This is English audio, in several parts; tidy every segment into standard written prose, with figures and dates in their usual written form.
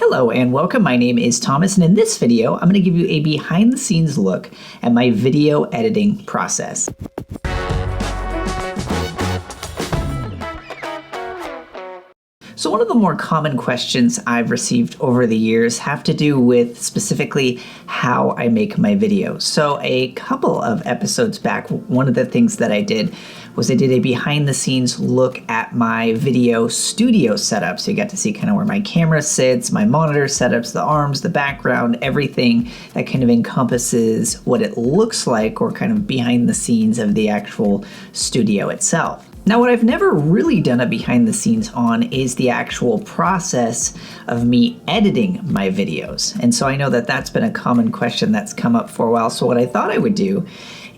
Hello and welcome. My name is Thomas, and in this video, I'm going to give you a behind the scenes look at my video editing process. So one of the more common questions I've received over the years have to do with specifically how I make my videos. So a couple of episodes back, one of the things that I did was I did a behind the scenes look at my video studio setup. So you got to see kind of where my camera sits, my monitor setups, the arms, the background, everything that kind of encompasses what it looks like or kind of behind the scenes of the actual studio itself. Now, what I've never really done a behind the scenes on is the actual process of me editing my videos. And so I know that that's been a common question that's come up for a while. So what I thought I would do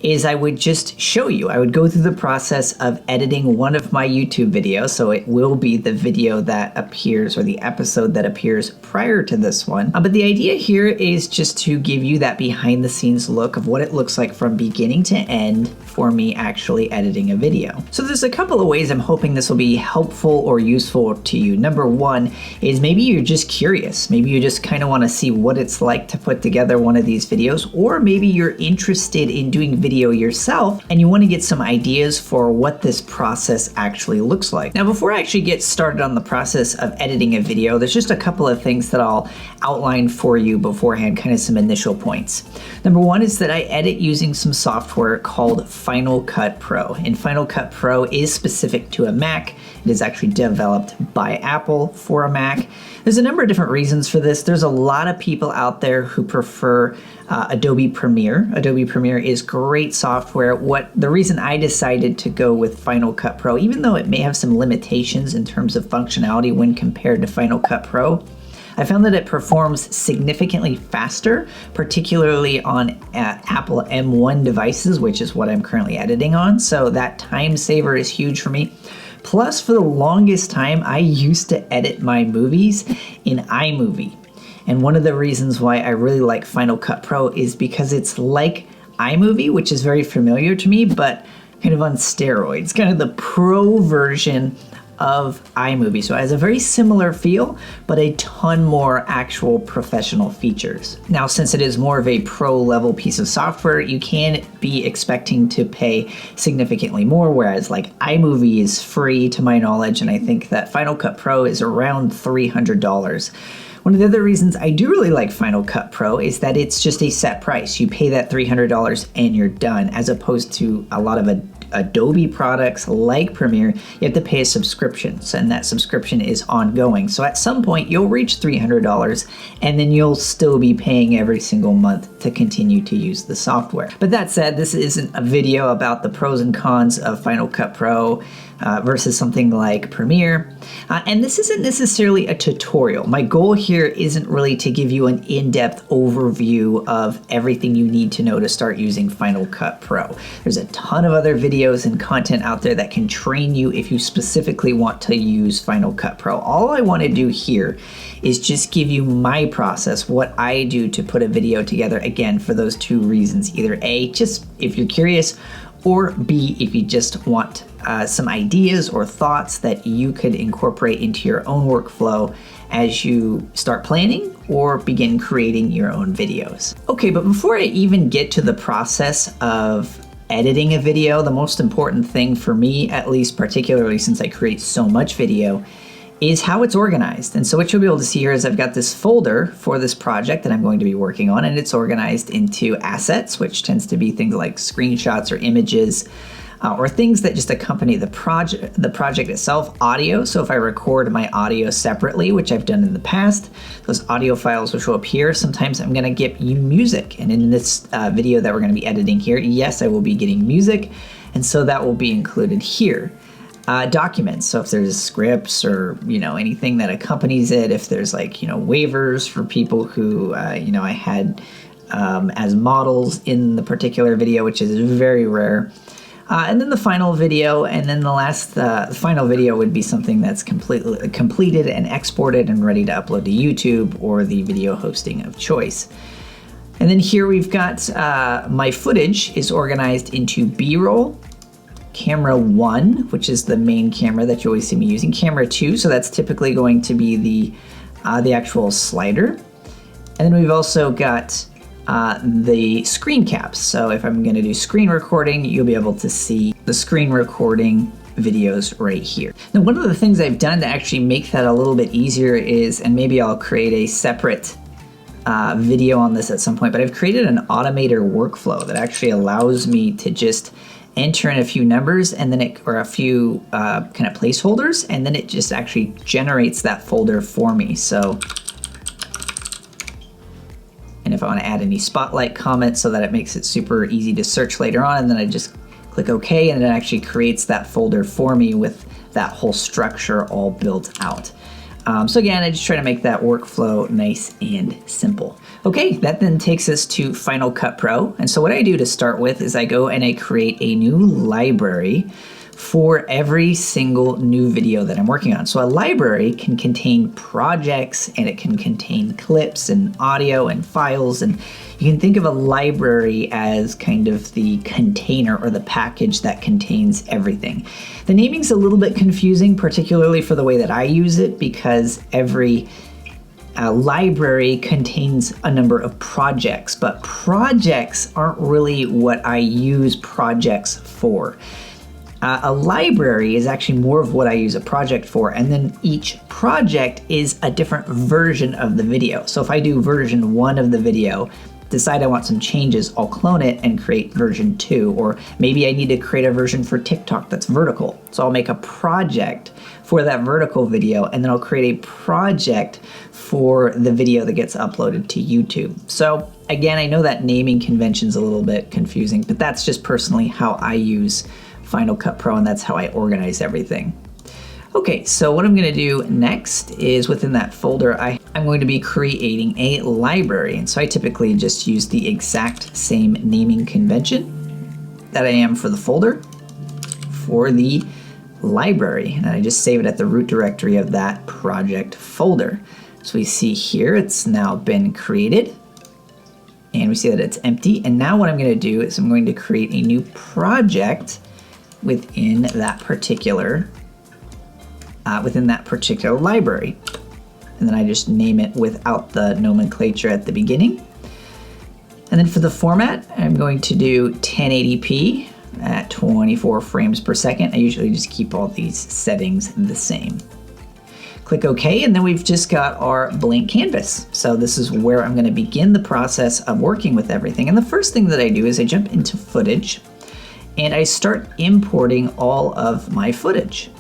is I would just show you. I would go through the process of editing one of my YouTube videos. So it will be the video that appears or the episode that appears prior to this one. But the idea here is just to give you that behind the scenes look of what it looks like from beginning to end for me actually editing a video. So there's a couple of ways I'm hoping this will be helpful or useful to you. Number one is maybe you're just curious. Maybe you just kind of want to see what it's like to put together one of these videos, or maybe you're interested in doing video yourself and you want to get some ideas for what this process actually looks like. Now, before I actually get started on the process of editing a video, there's just a couple of things that I'll outline for you beforehand, kind of some initial points. Number one is that I edit using some software called Final Cut Pro, and Final Cut Pro is specific to a Mac. It is actually developed by Apple for a Mac. There's a number of different reasons for this. There's a lot of people out there who prefer Adobe Premiere. Adobe Premiere is great software. The reason I decided to go with Final Cut Pro, even though it may have some limitations in terms of functionality when compared to Final Cut Pro, I found that it performs significantly faster, particularly on Apple M1 devices, which is what I'm currently editing on. So that time saver is huge for me. Plus, for the longest time, I used to edit my movies in iMovie. And one of the reasons why I really like Final Cut Pro is because it's like iMovie, which is very familiar to me, but kind of on steroids, kind of the pro version of iMovie. So it has a very similar feel, but a ton more actual professional features. Now, since it is more of a pro level piece of software, you can be expecting to pay significantly more, whereas like iMovie is free to my knowledge, and I think that Final Cut Pro is around $300. One of the other reasons I do really like Final Cut Pro is that it's just a set price. You pay that $300 and you're done, as opposed to a lot of Adobe products like Premiere. You have to pay a subscription, and that subscription is ongoing. So at some point you'll reach $300 and then you'll still be paying every single month to continue to use the software. But that said, this isn't a video about the pros and cons of Final Cut Pro versus something like Premiere. And this isn't necessarily a tutorial. My goal here isn't really to give you an in-depth overview of everything you need to know to start using Final Cut Pro. There's a ton of other videos and content out there that can train you if you specifically want to use Final Cut Pro. All I want to do here is just give you my process, what I do to put a video together, again, for those two reasons. Either A, just if you're curious, or B, if you just want some ideas or thoughts that you could incorporate into your own workflow as you start planning or begin creating your own videos. Okay, but before I even get to the process of editing a video, the most important thing for me, at least particularly since I create so much video, is how it's organized. And so what you'll be able to see here is I've got this folder for this project that I'm going to be working on, and it's organized into assets, which tends to be things like screenshots or images, or things that just accompany the project itself. Audio, so if I record my audio separately, which I've done in the past, those audio files which will appear. Sometimes I'm gonna get you music, and in this video that we're gonna be editing here, yes, I will be getting music, and so that will be included here. Documents, so if there's scripts or anything that accompanies it, if there's like waivers for people who I had as models in the particular video, which is very rare. And then the final video, and then the final video would be something that's completely completed and exported and ready to upload to YouTube or the video hosting of choice. And then here we've got my footage is organized into B-roll, camera 1, which is the main camera that you always see me using, camera 2, so that's typically going to be the the actual slider. And then we've also got the screen caps. So if I'm gonna do screen recording, you'll be able to see the screen recording videos right here. Now, one of the things I've done to actually make that a little bit easier is, and maybe I'll create a separate video on this at some point, but I've created an automator workflow that actually allows me to just enter in a few numbers and then or a few kind of placeholders, and then it just actually generates that folder for me. So, and if I want to add any spotlight comments so that it makes it super easy to search later on, and then I just click OK, and it actually creates that folder for me with that whole structure all built out. So again, I just try to make that workflow nice and simple. Okay, that then takes us to Final Cut Pro. And so what I do to start with is I go and I create a new library for every single new video that I'm working on. So a library can contain projects, and it can contain clips and audio and files, and you can think of a library as kind of the container or the package that contains everything. The naming's a little bit confusing, particularly for the way that I use it, because every library contains a number of projects, but projects aren't really what I use projects for. A library is actually more of what I use a project for, and then each project is a different version of the video. So if I do version 1 of the video, decide I want some changes, I'll clone it and create version 2, or maybe I need to create a version for TikTok that's vertical. So I'll make a project for that vertical video, and then I'll create a project for the video that gets uploaded to YouTube. So again, I know that naming convention's a little bit confusing, but that's just personally how I use Final Cut Pro, and that's how I organize everything. Okay, so what I'm gonna do next is within that folder, I'm going to be creating a library. And so I typically just use the exact same naming convention that I am for the folder for the library. And I just save it at the root directory of that project folder. So we see here, it's now been created, and we see that it's empty. And now what I'm gonna do is I'm going to create a new project within that particular library. And then I just name it without the nomenclature at the beginning. And then for the format, I'm going to do 1080p at 24 frames per second. I usually just keep all these settings the same. Click OK, and then we've just got our blank canvas. So this is where I'm going to begin the process of working with everything. And the first thing that I do is I jump into footage, and I start importing all of my footage.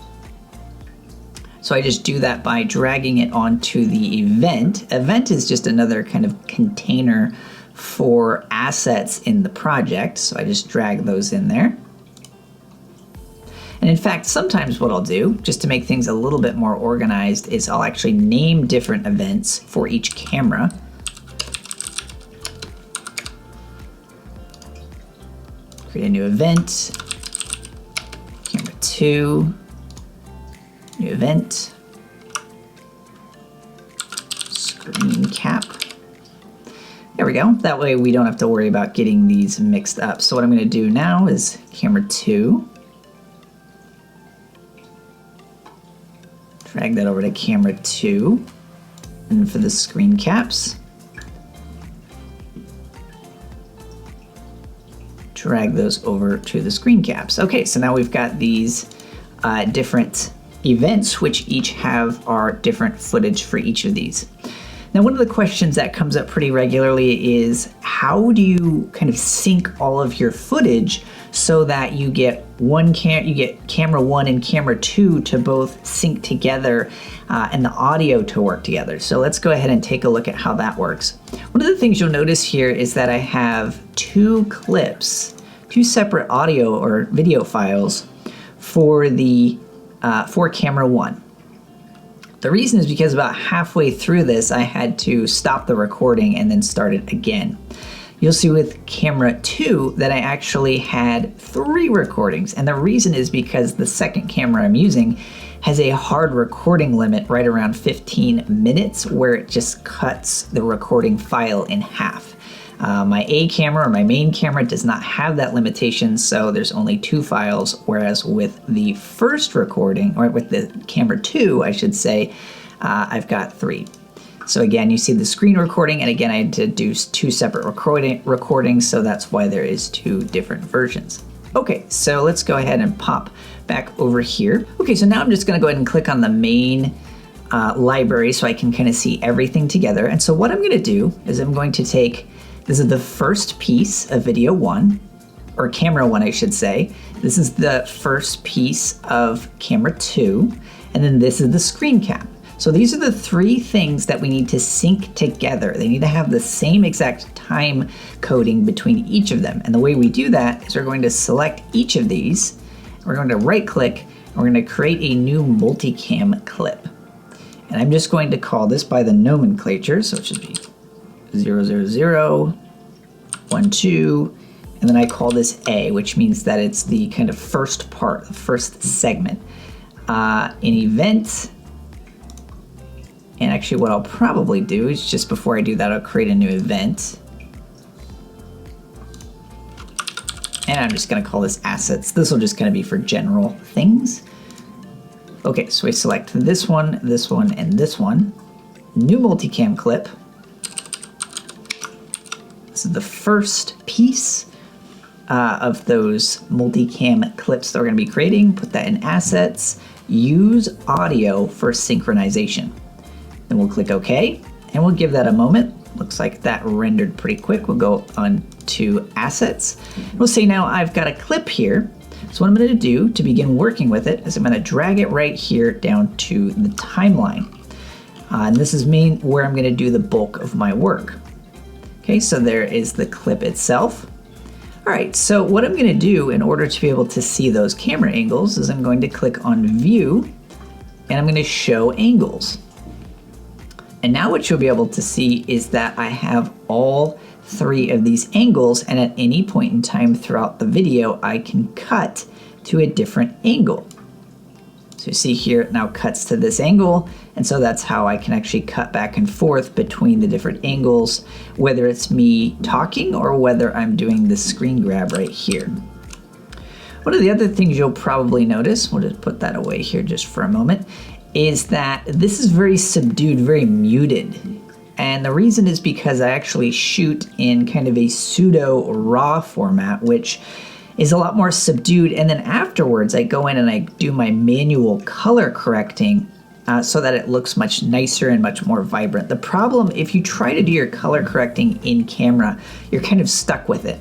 So I just do that by dragging it onto the event. Event is just another kind of container for assets in the project. So I just drag those in there. And in fact, sometimes what I'll do, just to make things a little bit more organized, is I'll actually name different events for each camera. Create a new event, camera 2, new event, screen cap. There we go. That way we don't have to worry about getting these mixed up. So what I'm going to do now is camera 2. Drag that over to camera 2. And for the screen caps, drag those over to the screen caps. Okay, so now we've got these different events, which each have our different footage for each of these. Now, one of the questions that comes up pretty regularly is how do you kind of sync all of your footage so that you get camera 1 and camera 2 to both sync together and the audio to work together. So let's go ahead and take a look at how that works. One of the things you'll notice here is that I have 2 clips, 2 separate audio or video files for the for camera 1. The reason is because about halfway through this, I had to stop the recording and then start it again. You'll see with camera 2 that I actually had 3 recordings, and the reason is because the second camera I'm using has a hard recording limit right around 15 minutes where it just cuts the recording file in half. My A camera, or my main camera, does not have that limitation, so there's only 2 files, whereas with the first recording, or with the camera 2, I should say, I've got 3. So again, you see the screen recording, and again, I had to do 2 separate recordings, so that's why there is 2 different versions. Okay, so let's go ahead and pop back over here. Okay, so now I'm just gonna go ahead and click on the main library so I can kind of see everything together. And so what I'm gonna do is I'm going to take, this is the first piece of video 1, or camera 1, I should say. This is the first piece of camera 2, and then this is the screen cap. So these are the 3 things that we need to sync together. They need to have the same exact time coding between each of them. And the way we do that is we're going to select each of these, we're going to right click, and we're going to create a new multicam clip. And I'm just going to call this by the nomenclature, so it should be 000, 12, and then I call this A, which means that it's the kind of first part, the first segment. An event, and actually what I'll probably do is just before I do that, I'll create a new event. And I'm just gonna call this assets. This will just kind of be for general things. Okay, so we select this one, and this one. New multicam clip. This is the first piece of those multicam clips that we're gonna be creating. Put that in assets. Use audio for synchronization. Then we'll click OK, and we'll give that a moment. Looks like that rendered pretty quick. We'll go on to assets. We'll say now I've got a clip here. So what I'm going to do to begin working with it is I'm going to drag it right here down to the timeline. And this is where I'm going to do the bulk of my work. Okay, so there is the clip itself. All right, so what I'm going to do in order to be able to see those camera angles is I'm going to click on View, and I'm going to show angles. And now what you'll be able to see is that I have all 3 of these angles, and at any point in time throughout the video, I can cut to a different angle. So you see here, it now cuts to this angle, and so that's how I can actually cut back and forth between the different angles, whether it's me talking or whether I'm doing the screen grab right here. One of the other things you'll probably notice, we'll just put that away here just for a moment, is that this is very subdued, very muted. And the reason is because I actually shoot in kind of a pseudo RAW format, which is a lot more subdued, and then afterwards I go in and I do my manual color correcting so that it looks much nicer and much more vibrant. The problem, if you try to do your color correcting in camera, you're kind of stuck with it.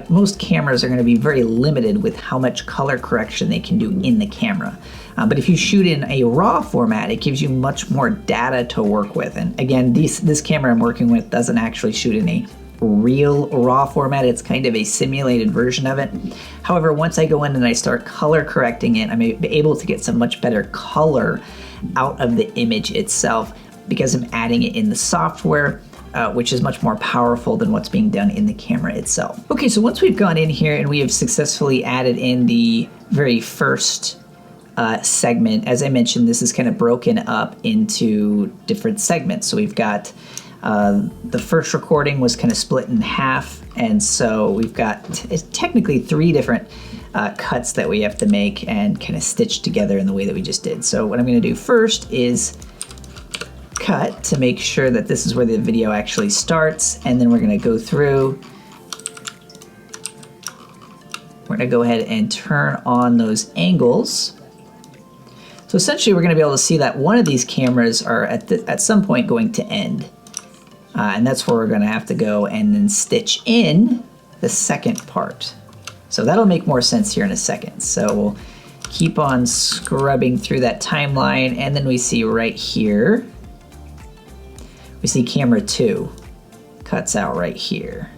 Most cameras are going to be very limited with how much color correction they can do in the camera. But if you shoot in a RAW format, it gives you much more data to work with. And again, this camera I'm working with doesn't actually shoot in a real RAW format. It's kind of a simulated version of it. However, once I go in and I start color correcting it, I'm able to get some much better color out of the image itself because I'm adding it in the software, which is much more powerful than what's being done in the camera itself. Okay, so once we've gone in here and we have successfully added in the very first segment, as I mentioned, this is kind of broken up into different segments. So we've got the first recording was kind of split in half, and so we've got technically 3 different cuts that we have to make and kind of stitch together in the way that we just did. So what I'm going to do first is cut to make sure that this is where the video actually starts, and then we're going to go through. We're going to go ahead and turn on those angles. So essentially we're going to be able to see that one of these cameras are at some point going to end. And that's where we're going to have to go and then stitch in the second part. So that'll make more sense here in a second. So we'll keep on scrubbing through that timeline, and then we see right here, we see camera 2 cuts out right here.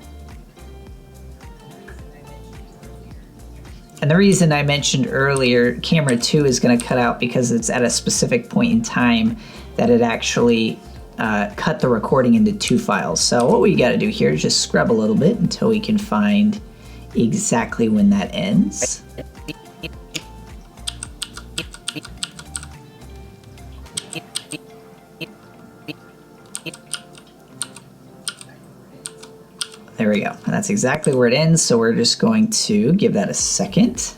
And the reason I mentioned earlier camera 2 is going to cut out because it's at a specific point in time that it actually cut the recording into 2 files. So what we got to do here is just scrub a little bit until we can find exactly when that ends. There we go, and that's exactly where it ends, so we're just going to give that a second.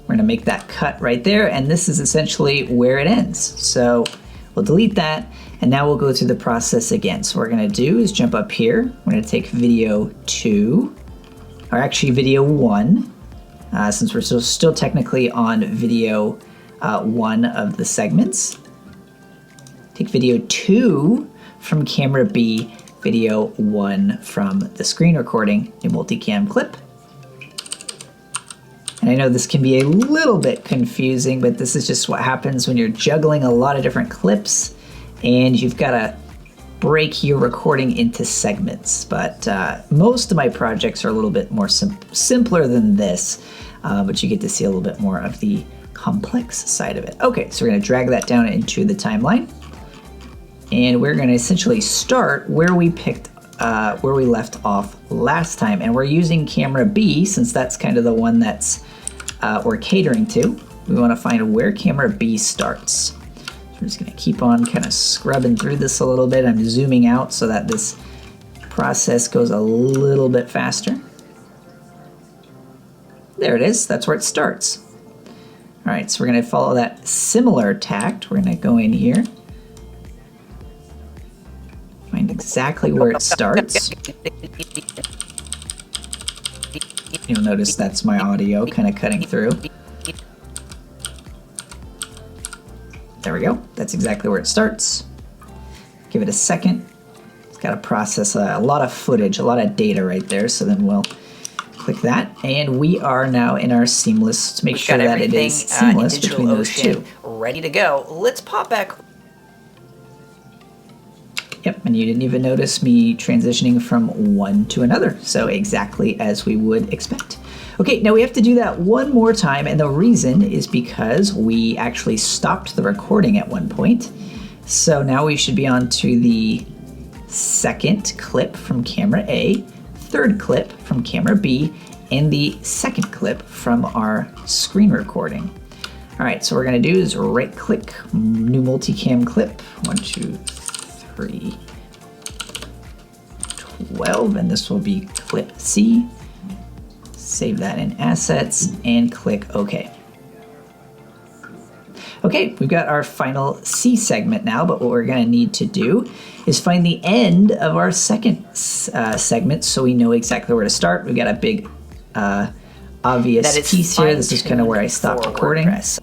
We're gonna make that cut right there, and this is essentially where it ends. So We'll delete that, and now we'll go through the process again. So what we're gonna do is jump up here. We're gonna take video 2, or actually video 1, since we're still technically on video 1 of the segments. Take video 2 from camera B, video 1 from the screen recording, a multicam clip. And I know this can be a little bit confusing, but this is just what happens when you're juggling a lot of different clips and you've got to break your recording into segments. But most of my projects are a little bit more simpler than this, but you get to see a little bit more of the complex side of it. Okay, so we're going to drag that down into the timeline. And we're going to essentially start where we left off last time. And we're using camera B, since that's kind of the one that's we're catering to. We want to find where camera B starts. So we're just going to keep on kind of scrubbing through this a little bit. I'm zooming out so that this process goes a little bit faster. There it is. That's where it starts. All right, so we're going to follow that similar tact. We're going to go in here, find exactly where it starts. You'll notice that's my audio kind of cutting through. There we go. That's exactly where it starts. Give it a second. It's got to process a lot of footage, a lot of data right there. So then we'll click that, and we are now in our seamless. To make sure that it is seamless between those two. Ready to go. Let's pop back. Yep, and you didn't even notice me transitioning from one to another, so exactly as we would expect. Okay, now we have to do that one more time, and the reason is because we actually stopped the recording at one point. So now we should be on to the second clip from camera A, third clip from camera B, and the second clip from our screen recording. All right, so what we're gonna do is right-click, new multicam clip, 1, 2, 3, 12, and this will be clip C. Save that in assets and click OK. Okay, we've got our final C segment now, but what we're going to need to do is find the end of our second segment so we know exactly where to start. We've got a big obvious piece here. This is kind of where I stopped recording. WordPress.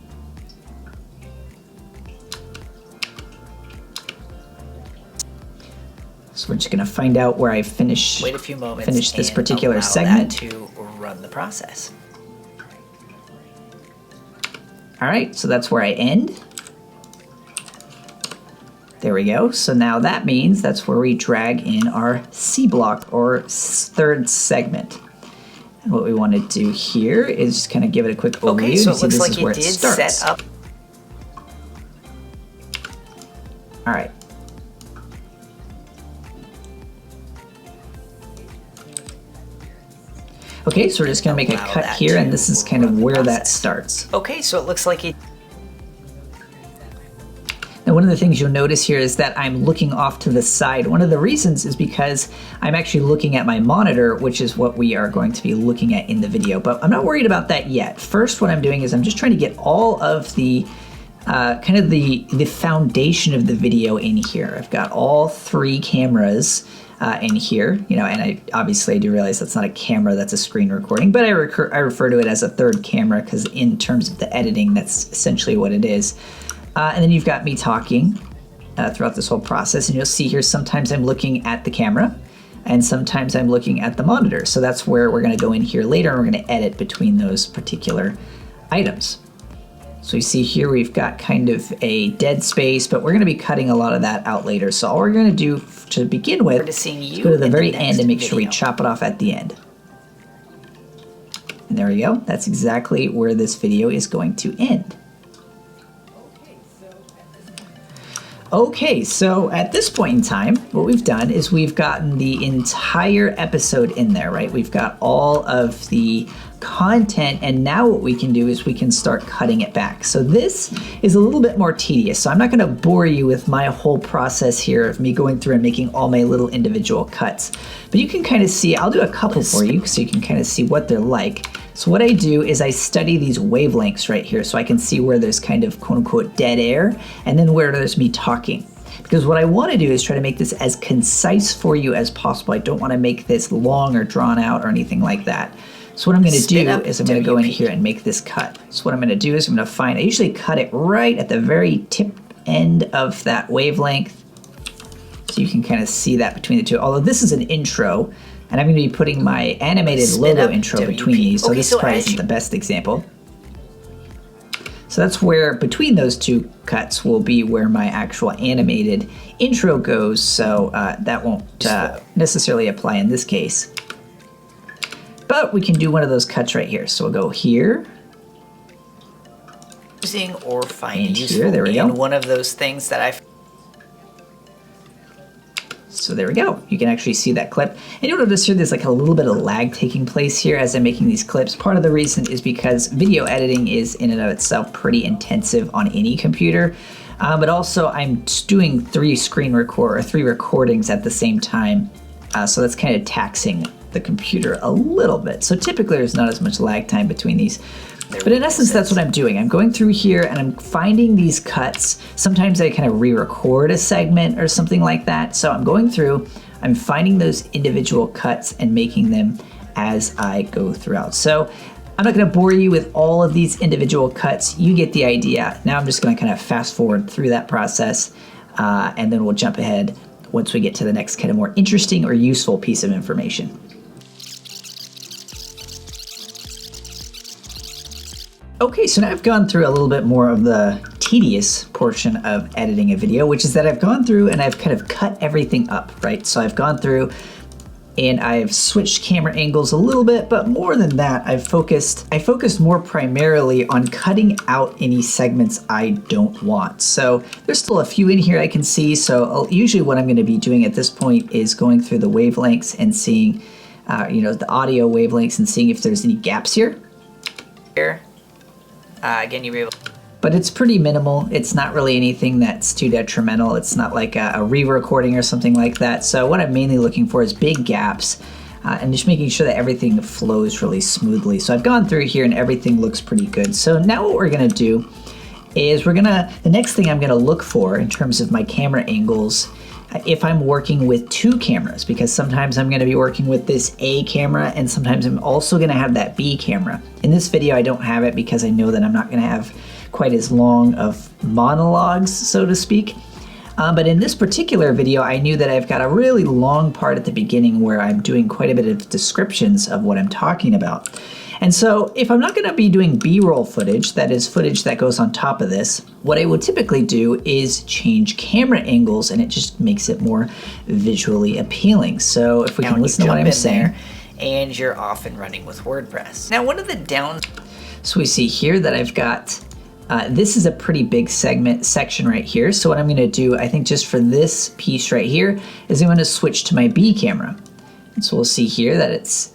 So we're just going to find out where I finish Wait a few moments this and particular allow segment. that to run the process. All right, so that's where I end. There we go. So now that means that's where we drag in our C block or third segment. And what we want to do here is just kind of give it a quick overview. Okay, so to it see looks this like is where it it did starts. set up. All right. Okay, so we're just going to make a cut here, and this is kind of where that starts. Okay, so it looks like it. Now, one of the things you'll notice here is that I'm looking off to the side. One of the reasons is because I'm actually looking at my monitor, which is what we are going to be looking at in the video, but I'm not worried about that yet. First, what I'm doing is I'm just trying to get all of the kind of the foundation of the video in here. I've got all 3 cameras in here, you know, and I do realize that's not a camera, that's a screen recording, but I refer to it as a third camera because in terms of the editing, that's essentially what it is. And then you've got me talking throughout this whole process, and you'll see here sometimes I'm looking at the camera and sometimes I'm looking at the monitor. So that's where we're going to go in here later, and we're going to edit between those particular items. So you see here we've got kind of a dead space, but we're going to be cutting a lot of that out later. So all we're going to do to begin with is go to the very end and make sure we chop it off at the end. And there we go. That's exactly where this video is going to end. Okay, so at this point in time, what we've done is we've gotten the entire episode in there, right? We've got all of the content, and now what we can do is we can start cutting it back. So this is a little bit more tedious, so I'm not going to bore you with my whole process here of me going through and making all my little individual cuts, but you can kind of see, I'll do a couple for you so you can kind of see what they're like. So what I do is I study these wavelengths right here so I can see where there's kind of quote unquote dead air and then where there's me talking. Because what I want to do is try to make this as concise for you as possible. I don't want to make this long or drawn out or anything like that. So what I'm going to do is I'm going to go in here and make this cut. So what I'm going to do is I'm going to find, I usually cut it right at the very tip end of that wavelength. So you can kind of see that between the two. Although this is an intro, and I'm going to be putting my animated logo intro between these. So this probably isn't the best example. So that's where, between those two cuts will be where my actual animated intro goes, so that won't necessarily apply in this case. But we can do one of those cuts right here. So we'll go here. Using or finding useful there we go. One of those things that I've... So there we go. You can actually see that clip. And you'll notice here there's like a little bit of lag taking place here as I'm making these clips. Part of the reason is because video editing is in and of itself pretty intensive on any computer. But also I'm doing three recordings at the same time. So that's kind of taxing the computer a little bit. So typically there's not as much lag time between these. But in essence, that's what I'm doing. I'm going through here and I'm finding these cuts. Sometimes I kind of re-record a segment or something like that. So I'm going through, I'm finding those individual cuts and making them as I go throughout. So I'm not going to bore you with all of these individual cuts. You get the idea. Now I'm just going to kind of fast forward through that process and then we'll jump ahead once we get to the next kind of more interesting or useful piece of information. Okay, so now I've gone through a little bit more of the tedious portion of editing a video, which is that I've gone through and I've kind of cut everything up, right? So I've gone through and I've switched camera angles a little bit, but more than that, I focused more primarily on cutting out any segments I don't want. So there's still a few in here I can see. So usually what I'm going to be doing at this point is going through the wavelengths and seeing, the audio wavelengths and seeing if there's any gaps here. Again, you were able... But it's pretty minimal. It's not really anything that's too detrimental. It's not like a re-recording or something like that. So what I'm mainly looking for is big gaps and just making sure that everything flows really smoothly. So I've gone through here and everything looks pretty good. So now what we're gonna do is the next thing I'm gonna look for in terms of my camera angles, if I'm working with two cameras, because sometimes I'm going to be working with this A camera and sometimes I'm also going to have that B camera. In this video I don't have it because I know that I'm not going to have quite as long of monologues, so to speak. But in this particular video I knew that I've got a really long part at the beginning where I'm doing quite a bit of descriptions of what I'm talking about. And so if I'm not going to be doing B-roll footage, that is footage that goes on top of this, what I would typically do is change camera angles and it just makes it more visually appealing. So if we can listen to what I'm saying. And you're off and running with WordPress. Now one of the downs... So we see here that I've got, this is a pretty big section right here. So what I'm going to do, I think just for this piece right here, is I'm going to switch to my B camera. And so we'll see here that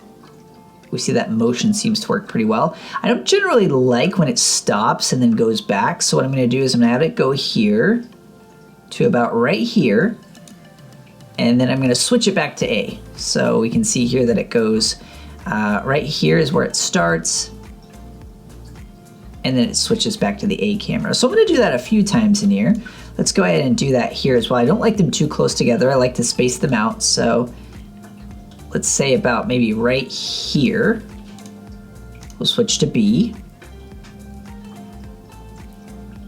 we see that motion seems to work pretty well. I don't generally like when it stops and then goes back. So what I'm going to do is I'm going to have it go here to about right here. And then I'm going to switch it back to A. So we can see here that it goes right here is where it starts. And then it switches back to the A camera. So I'm going to do that a few times in here. Let's go ahead and do that here as well. I don't like them too close together. I like to space them out. So let's say about maybe right here. We'll switch to B.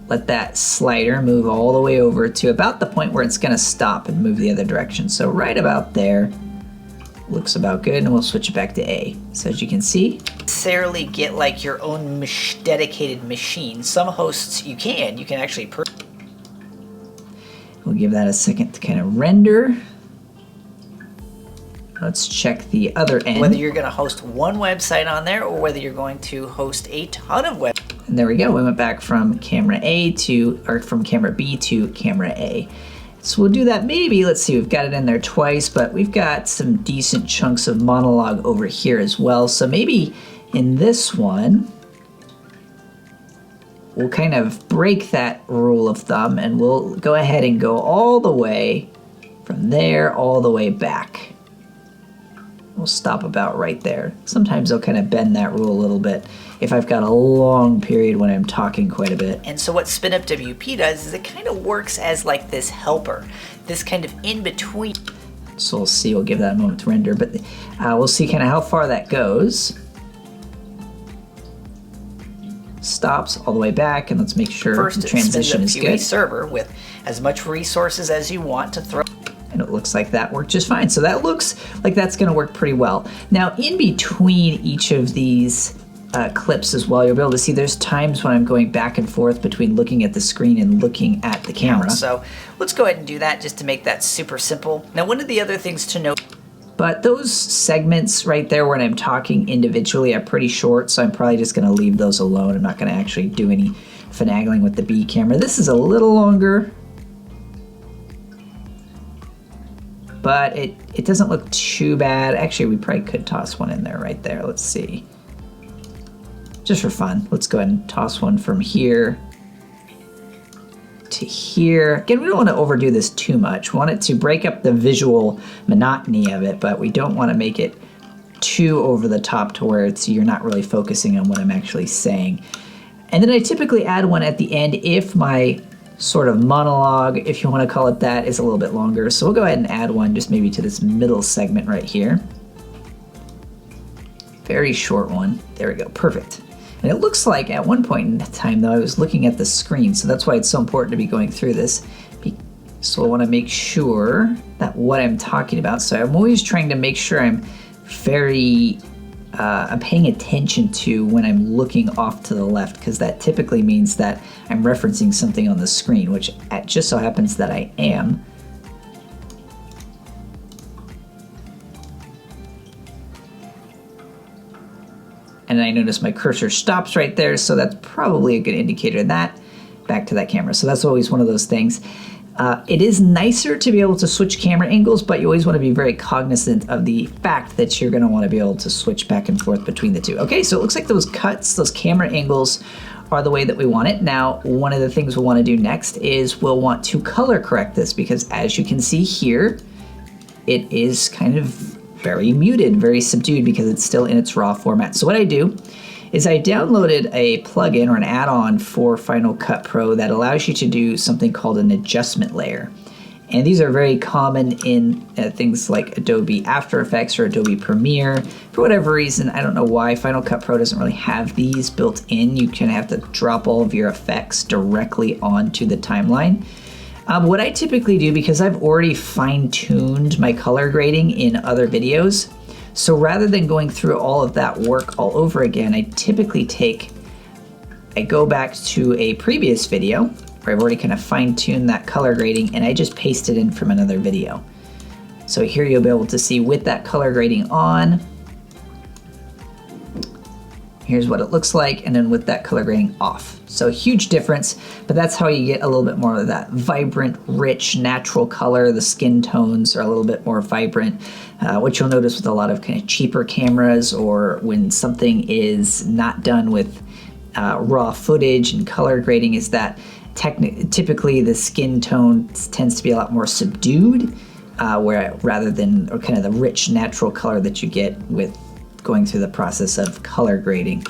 Let that slider move all the way over to about the point where it's going to stop and move the other direction. So right about there looks about good, and we'll switch it back to A. So as you can see, necessarily get like your own dedicated machine. Some hosts you can actually we'll give that a second to kind of render. Let's check the other end. Whether you're going to host one website on there or whether you're going to host a ton of websites. And there we go. We went back from camera B to camera A. So we'll do that maybe, let's see, we've got it in there twice, but we've got some decent chunks of monologue over here as well. So maybe In this one, we'll kind of break that rule of thumb and we'll go ahead and go all the way from there all the way back. We'll stop about right there. Sometimes I'll kind of bend that rule a little bit if I've got a long period when I'm talking quite a bit. And so what SpinUp WP does is it kind of works as like this helper, this kind of in between. So we'll see, we'll give that a moment to render, but we'll see kind of how far that goes. Stops all the way back, and let's make sure First, the transition is good. Server with as much resources as you want to throw. And it looks like that worked just fine. So that looks like that's going to work pretty well. Now, in between each of these clips as well, you'll be able to see there's times when I'm going back and forth between looking at the screen and looking at the camera. So let's go ahead and do that just to make that super simple. Now, one of the other things to note. But those segments right there when I'm talking individually are pretty short, so I'm probably just going to leave those alone. I'm not going to actually do any finagling with the B camera. This is a little longer, but it doesn't look too bad. Actually, we probably could toss one in there right there. Let's see. Just for fun, let's go ahead and toss one from here to here. Again, we don't want to overdo this too much. We want it to break up the visual monotony of it, but we don't want to make it too over the top to where you're not really focusing on what I'm actually saying. And then I typically add one at the end if my sort of monologue, if you want to call it that, is a little bit longer. So we'll go ahead and add one just maybe to this middle segment right here. Very short one. There we go. Perfect. And it looks like at one point in time, though, I was looking at the screen, so that's why it's so important to be going through this. So I want to make sure that what I'm talking about, so I'm always trying to make sure I'm I'm paying attention to when I'm looking off to the left, because that typically means that I'm referencing something on the screen, which just so happens that I am. And I notice my cursor stops right there, so that's probably a good indicator of that. Back to that camera. So that's always one of those things. It is nicer to be able to switch camera angles, but you always want to be very cognizant of the fact that you're going to want to be able to switch back and forth between the two. Okay, so it looks like those cuts, those camera angles are the way that we want it. Now, one of the things we'll want to do next is we'll want to color correct this, because as you can see here, it is kind of very muted, very subdued, because it's still in its raw format. So what I do is I downloaded a plugin or an add-on for Final Cut Pro that allows you to do something called an adjustment layer. And these are very common in things like Adobe After Effects or Adobe Premiere. For whatever reason, I don't know why Final Cut Pro doesn't really have these built in. You kind of have to drop all of your effects directly onto the timeline. What I typically do, because I've already fine-tuned my color grading in other videos, so rather than going through all of that work all over again, I typically go back to a previous video where I've already kind of fine-tuned that color grading, and I just paste it in from another video. So here you'll be able to see with that color grading on, here's what it looks like, and then with that color grading off. So a huge difference, but that's how you get a little bit more of that vibrant, rich, natural color. The skin tones are a little bit more vibrant. What you'll notice with a lot of kind of cheaper cameras, or when something is not done with raw footage and color grading, is that typically the skin tone tends to be a lot more subdued, rather than kind of the rich, natural color that you get with going through the process of color grading.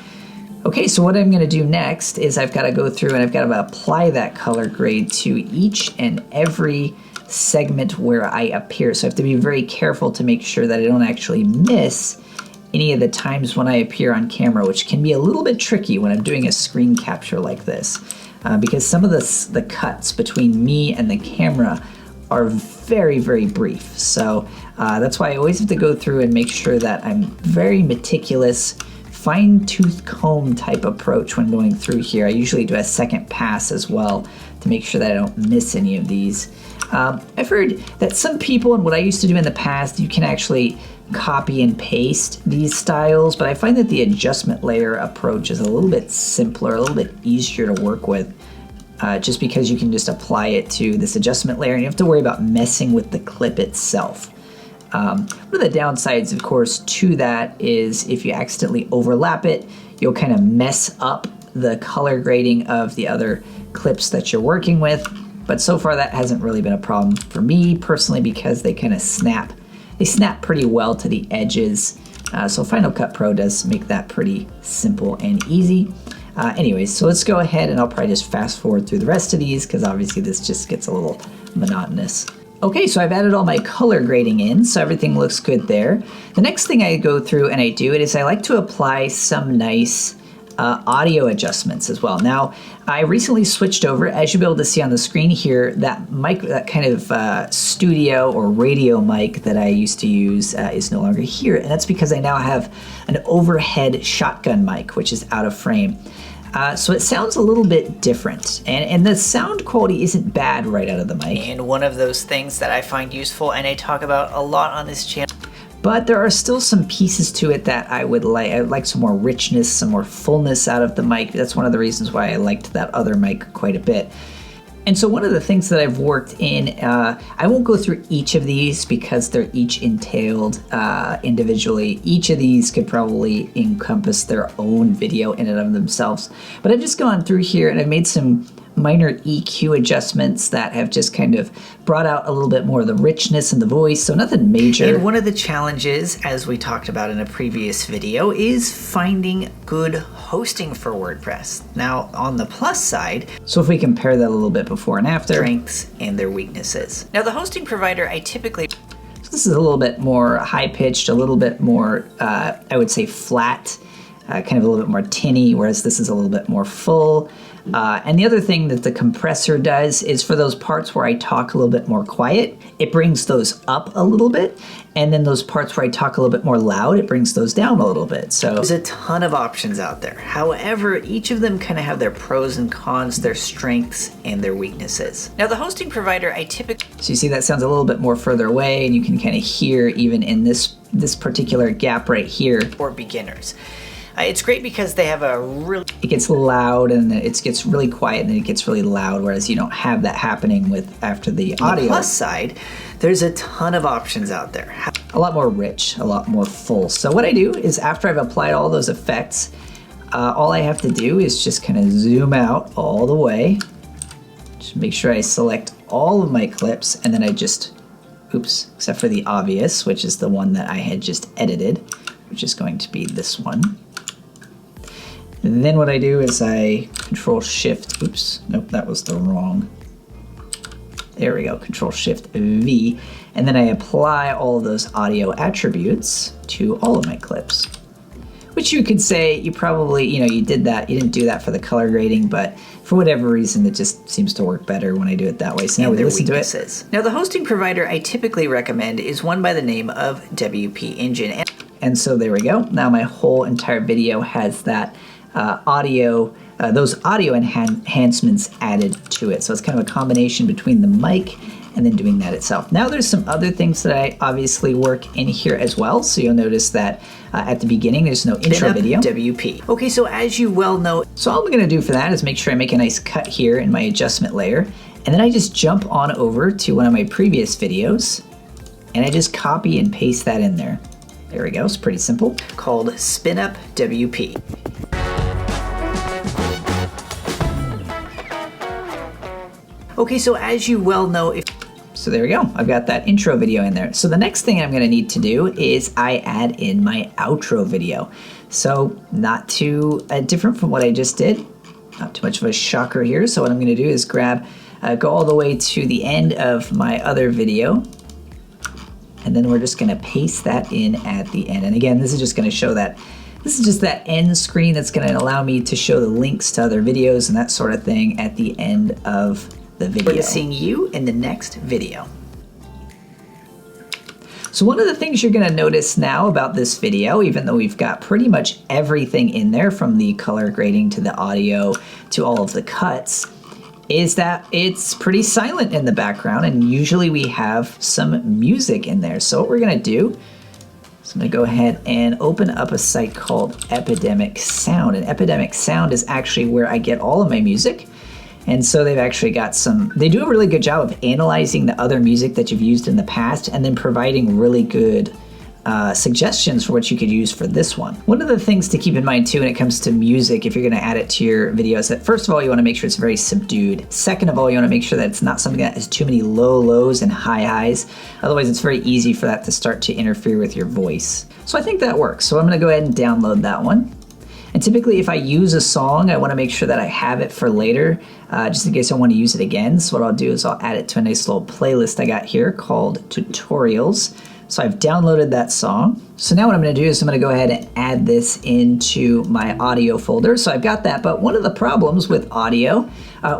Okay, so what I'm going to do next is I've got to go through and I've got to apply that color grade to each and every segment where I appear. So I have to be very careful to make sure that I don't actually miss any of the times when I appear on camera, which can be a little bit tricky when I'm doing a screen capture like this, because some of the cuts between me and the camera are very, very brief. So that's why I always have to go through and make sure that I'm very meticulous, fine-tooth comb type approach when going through here. I usually do a second pass as well to make sure that I don't miss any of these. I've heard that some people, and what I used to do in the past, you can actually copy and paste these styles, but I find that the adjustment layer approach is a little bit simpler, a little bit easier to work with, just because you can just apply it to this adjustment layer and you have to worry about messing with the clip itself. One of the downsides, of course, to that is if you accidentally overlap it, you'll kind of mess up the color grading of the other clips that you're working with. But so far that hasn't really been a problem for me personally because they kind of snap. They snap pretty well to the edges. So Final Cut Pro does make that pretty simple and easy. Anyways, so let's go ahead and I'll probably just fast forward through the rest of these because obviously this just gets a little monotonous. Okay, so I've added all my color grading in, so everything looks good there. The next thing I go through and I do it is I like to apply some nice audio adjustments as well. Now, I recently switched over, as you'll be able to see on the screen here, that mic, that kind of studio or radio mic that I used to use is no longer here, and that's because I now have an overhead shotgun mic, which is out of frame. So it sounds a little bit different, and the sound quality isn't bad right out of the mic. And one of those things that I find useful and I talk about a lot on this channel. But there are still some pieces to it that I would like. I would like some more richness, some more fullness out of the mic. That's one of the reasons why I liked that other mic quite a bit. And so one of the things that I've worked in, I won't go through each of these because they're each entailed individually. Each of these could probably encompass their own video in and of themselves. But I've just gone through here and I've made some minor EQ adjustments that have just kind of brought out a little bit more of the richness in the voice, so nothing major. And one of the challenges, as we talked about in a previous video, is finding good hosting for WordPress. Now, on the plus side, so if we compare that a little bit before and after, strengths and their weaknesses. Now, the hosting provider I typically... So this is a little bit more high-pitched, a little bit more, I would say flat, kind of a little bit more tinny, whereas this is a little bit more full. And the other thing that the compressor does is for those parts where I talk a little bit more quiet, it brings those up a little bit. And then those parts where I talk a little bit more loud, it brings those down a little bit. So there's a ton of options out there. However, each of them kind of have their pros and cons, their strengths and their weaknesses. Now, the hosting provider I typically... So you see that sounds a little bit more further away, and you can kind of hear even in this particular gap right here. For beginners. It's great because they have a really... It gets loud and then it gets really quiet and then it gets really loud, whereas you don't have that happening with after the audio. On the plus side, there's a ton of options out there. A lot more rich, a lot more full. So what I do is after I've applied all those effects, all I have to do is just kind of zoom out all the way. Just make sure I select all of my clips and then I just, oops, except for the obvious, which is the one that I had just edited, which is going to be this one. And then what I do is I Control Shift, oops, nope, that was the wrong. There we go, Control Shift V, and then I apply all of those audio attributes to all of my clips. Which you could say you probably, you did that, you didn't do that for the color grading, but for whatever reason, it just seems to work better when I do it that way. So now we listen to it. Now the hosting provider I typically recommend is one by the name of WP Engine. And so there we go. Now my whole entire video has that those audio enhancements added to it. So it's kind of a combination between the mic and then doing that itself. Now there's some other things that I obviously work in here as well. So you'll notice that at the beginning, there's no intro video. WP. Okay, so as you well know, so all I'm gonna do for that is make sure I make a nice cut here in my adjustment layer. And then I just jump on over to one of my previous videos and I just copy and paste that in there. There we go, it's pretty simple. Called Spin Up WP. Okay, so as you well know, so there we go, I've got that intro video in there. So the next thing I'm gonna need to do is I add in my outro video. So not too different from what I just did, not too much of a shocker here. So what I'm gonna do is grab, go all the way to the end of my other video, and then we're just gonna paste that in at the end. And again, this is just gonna show that, this is just that end screen that's gonna allow me to show the links to other videos and that sort of thing at the end of the video. We're seeing you in the next video. So one of the things you're gonna notice now about this video, even though we've got pretty much everything in there from the color grading to the audio to all of the cuts, is that it's pretty silent in the background and usually we have some music in there. So what we're gonna do is I'm gonna go ahead and open up a site called Epidemic Sound. And Epidemic Sound is actually where I get all of my music. And so they've actually got they do a really good job of analyzing the other music that you've used in the past and then providing really good suggestions for what you could use for this one. One of the things to keep in mind too when it comes to music, if you're gonna add it to your video, is that first of all, you wanna make sure it's very subdued. Second of all, you wanna make sure that it's not something that has too many low lows and high highs. Otherwise, it's very easy for that to start to interfere with your voice. So I think that works. So I'm gonna go ahead and download that one. And typically if I use a song, I wanna make sure that I have it for later, just in case I wanna use it again. So what I'll do is I'll add it to a nice little playlist I got here called Tutorials. So I've downloaded that song. So now what I'm gonna do is I'm gonna go ahead and add this into my audio folder. So I've got that, but one of the problems with audio,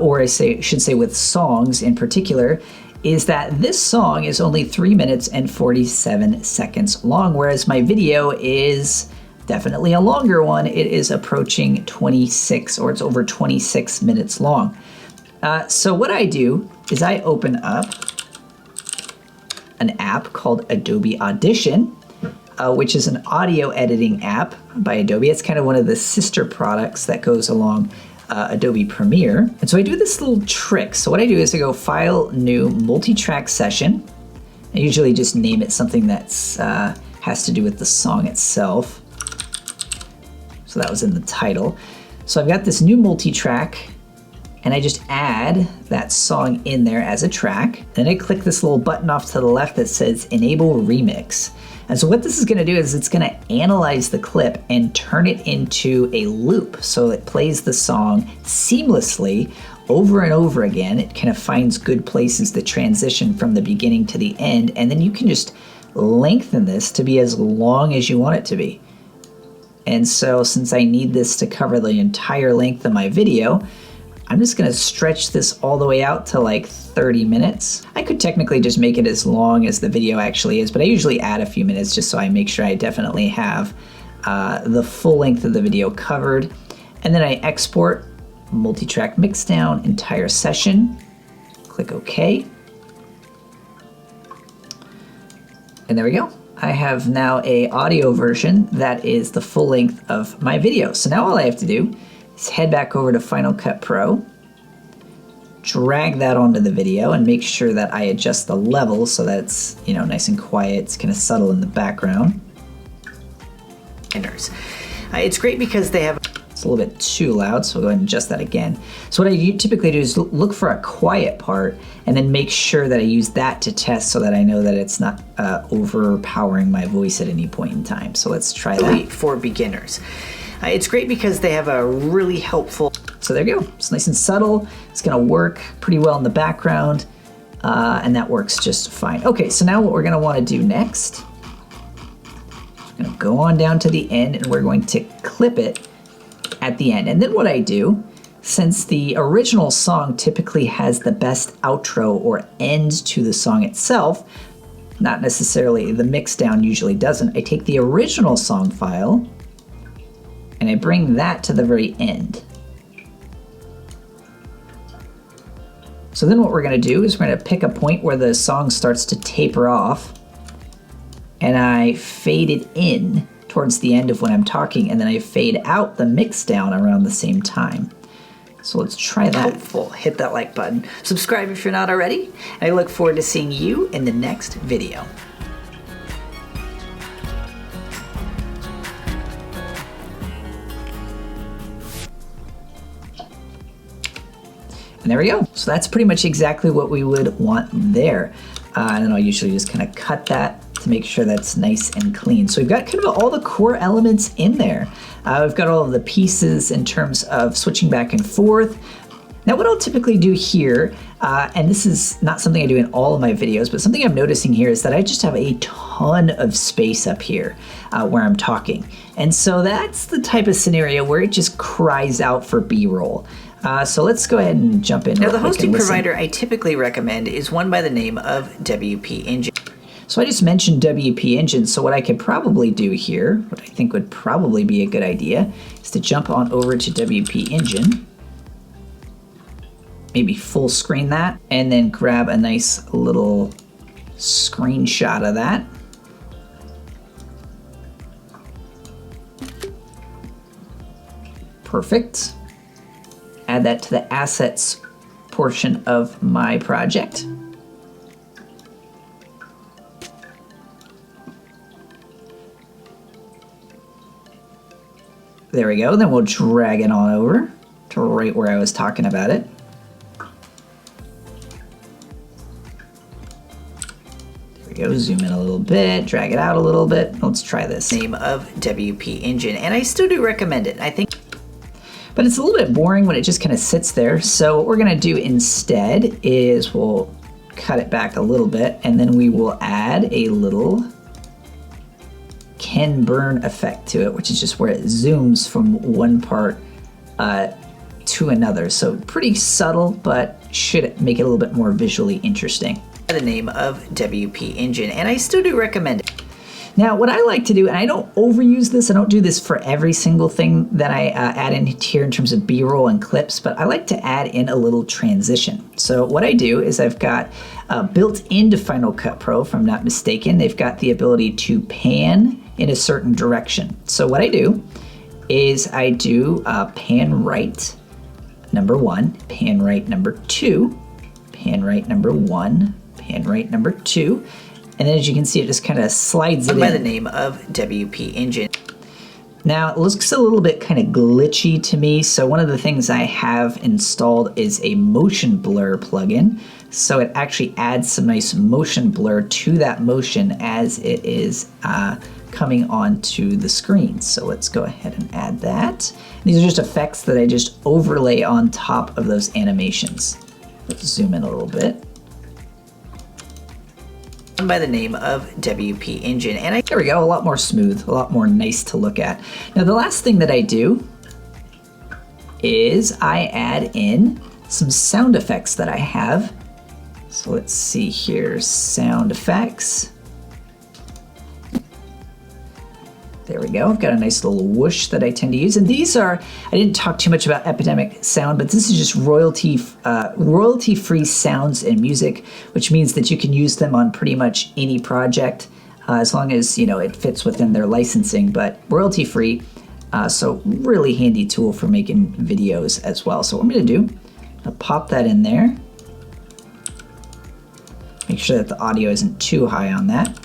or I should say with songs in particular, is that this song is only 3 minutes and 47 seconds long, whereas my video is definitely a longer one. It is approaching 26, or it's over 26 minutes long. So what I do is I open up an app called Adobe Audition, which is an audio editing app by Adobe. It's kind of one of the sister products that goes along Adobe Premiere. And so I do this little trick. So what I do is I go File, New, Multi-Track Session. I usually just name it something that's has to do with the song itself. So that was in the title. So I've got this new multi-track, and I just add that song in there as a track. Then I click this little button off to the left that says Enable Remix. And so what this is gonna do is it's gonna analyze the clip and turn it into a loop. So it plays the song seamlessly over and over again. It kind of finds good places to transition from the beginning to the end, and then you can just lengthen this to be as long as you want it to be. And so since I need this to cover the entire length of my video, I'm just gonna stretch this all the way out to like 30 minutes. I could technically just make it as long as the video actually is, but I usually add a few minutes just so I make sure I definitely have the full length of the video covered. And then I export, multi-track mixdown, entire session, click OK. And there we go. I have now a audio version that is the full length of my video. So now all I have to do is head back over to Final Cut Pro, drag that onto the video, and make sure that I adjust the level so that it's, you know, nice and quiet. It's kind of subtle in the background. It's great because they have It's a little bit too loud, so we'll go ahead and adjust that again. So what I typically do is look for a quiet part and then make sure that I use that to test so that I know that it's not overpowering my voice at any point in time. So let's try that. for beginners. It's great because they have a really helpful... So there you go. It's nice and subtle. It's gonna work pretty well in the background, and that works just fine. Okay, so now what we're gonna wanna do next, we're gonna go on down to the end and we're going to clip it at the end. And then what I do, since the original song typically has the best outro or end to the song itself, not necessarily, the mixdown usually doesn't, I take the original song file and I bring that to the very end. So then what we're gonna do is we're gonna pick a point where the song starts to taper off, and I fade it in towards the end of when I'm talking, and then I fade out the mix down around the same time. So let's try that. Helpful. Hit that like button. Subscribe if you're not already. I look forward to seeing you in the next video. And there we go. So that's pretty much exactly what we would want there. And then I'll usually just kind of cut that to make sure that's nice and clean. So we've got kind of all the core elements in there. We've got all of the pieces in terms of switching back and forth. Now what I'll typically do here, and this is not something I do in all of my videos, but something I'm noticing here is that I just have a ton of space up here where I'm talking. And so that's the type of scenario where it just cries out for B-roll. So let's go ahead and jump in. Now the hosting provider I typically recommend is one by the name of WP Engine. So I just mentioned WP Engine, so what I could probably do here, what I think would probably be a good idea, is to jump on over to WP Engine, maybe full screen that, and then grab a nice little screenshot of that. Perfect. Add that to the assets portion of my project. There we go. Then we'll drag it on over to right where I was talking about it. There we go. Zoom in a little bit, drag it out a little bit. Let's try this. Name of WP Engine, and I still do recommend it. I think, but it's a little bit boring when it just kind of sits there. So what we're gonna do instead is we'll cut it back a little bit, and then we will add a little Ken Burn effect to it, which is just where it zooms from one part to another. So pretty subtle, but should make it a little bit more visually interesting. the name of WP Engine, and I still do recommend it. Now, what I like to do, and I don't overuse this, I don't do this for every single thing that I add in here in terms of B-roll and clips, but I like to add in a little transition. So what I do is I've got built into Final Cut Pro, if I'm not mistaken, they've got the ability to pan in a certain direction. So what I do is I do pan right number 1, pan right number 2, pan right number 1, pan right number 2, and then as you can see, it just kind of slides it in. By the name of WP Engine. Now, it looks a little bit kind of glitchy to me, so one of the things I have installed is a motion blur plugin. So it actually adds some nice motion blur to that motion as it is coming onto the screen. So let's go ahead and add that. These are just effects that I just overlay on top of those animations. Let's zoom in a little bit. By the name of WP Engine, and there we go, a lot more smooth, a lot more nice to look at. Now the last thing that I do is I add in some sound effects that I have. So let's see here, sound effects. There we go, I've got a nice little whoosh that I tend to use. And these are, I didn't talk too much about Epidemic Sound, but this is just royalty-free sounds and music, which means that you can use them on pretty much any project, as long as, you know, it fits within their licensing, but royalty-free. So really handy tool for making videos as well. So what I'm gonna do, I'll pop that in there. Make sure that the audio isn't too high on that.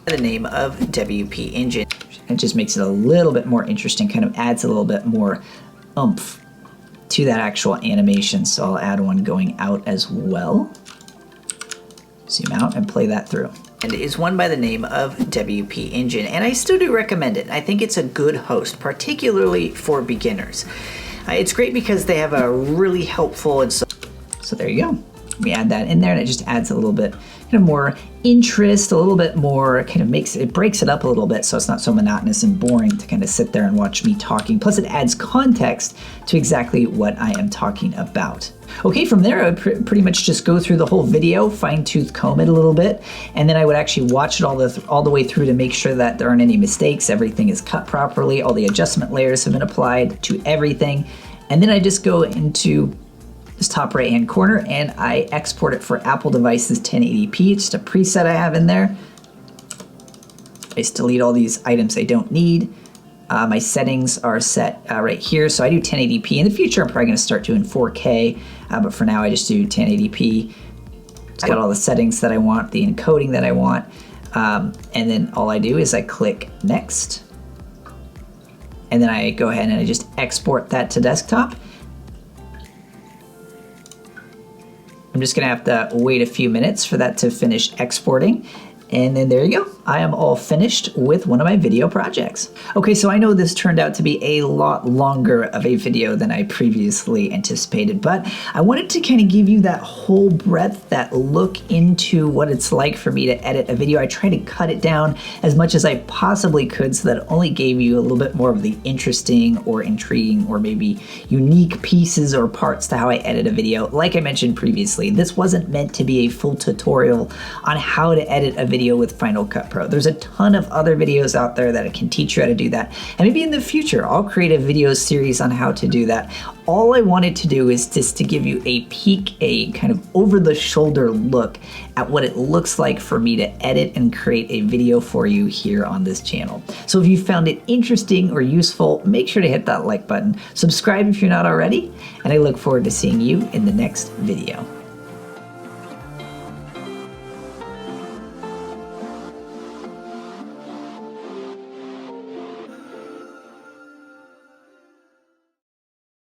The name of WP Engine. It just makes it a little bit more interesting, kind of adds a little bit more oomph to that actual animation. So I'll add one going out as well. Zoom out and play that through. And is one by the name of WP Engine, and I still do recommend it. I think it's a good host, particularly for beginners. It's great because they have a really helpful and so there you go. We add that in there and it just adds a little bit kind of more interest, a little bit more kind of breaks it up a little bit so it's not so monotonous and boring to kind of sit there and watch me talking. Plus it adds context to exactly what I am talking about. Okay, from there I would pretty much just go through the whole video, fine-tooth comb it a little bit, and then I would actually watch it all the way through to make sure that there aren't any mistakes, everything is cut properly, all the adjustment layers have been applied to everything, and then I just go into this top right hand corner and I export it for Apple devices 1080p. It's just a preset I have in there. I just delete all these items I don't need. My settings are set right here, so I do 1080p. In the future, I'm probably going to start doing 4K, but for now I just do 1080p. It's got all the settings that I want, the encoding that I want, and then all I do is I click next, and then I go ahead and I just export that to desktop. I'm just gonna have to wait a few minutes for that to finish exporting. And then there you go. I am all finished with one of my video projects. Okay, so I know this turned out to be a lot longer of a video than I previously anticipated, but I wanted to kind of give you that whole breadth, that look into what it's like for me to edit a video. I tried to cut it down as much as I possibly could so that it only gave you a little bit more of the interesting or intriguing or maybe unique pieces or parts to how I edit a video. Like I mentioned previously, this wasn't meant to be a full tutorial on how to edit a video video with Final Cut Pro. There's a ton of other videos out there that can teach you how to do that. And maybe in the future, I'll create a video series on how to do that. All I wanted to do is just to give you a peek, a kind of over-the-shoulder look at what it looks like for me to edit and create a video for you here on this channel. So if you found it interesting or useful, make sure to hit that like button. Subscribe if you're not already, and I look forward to seeing you in the next video.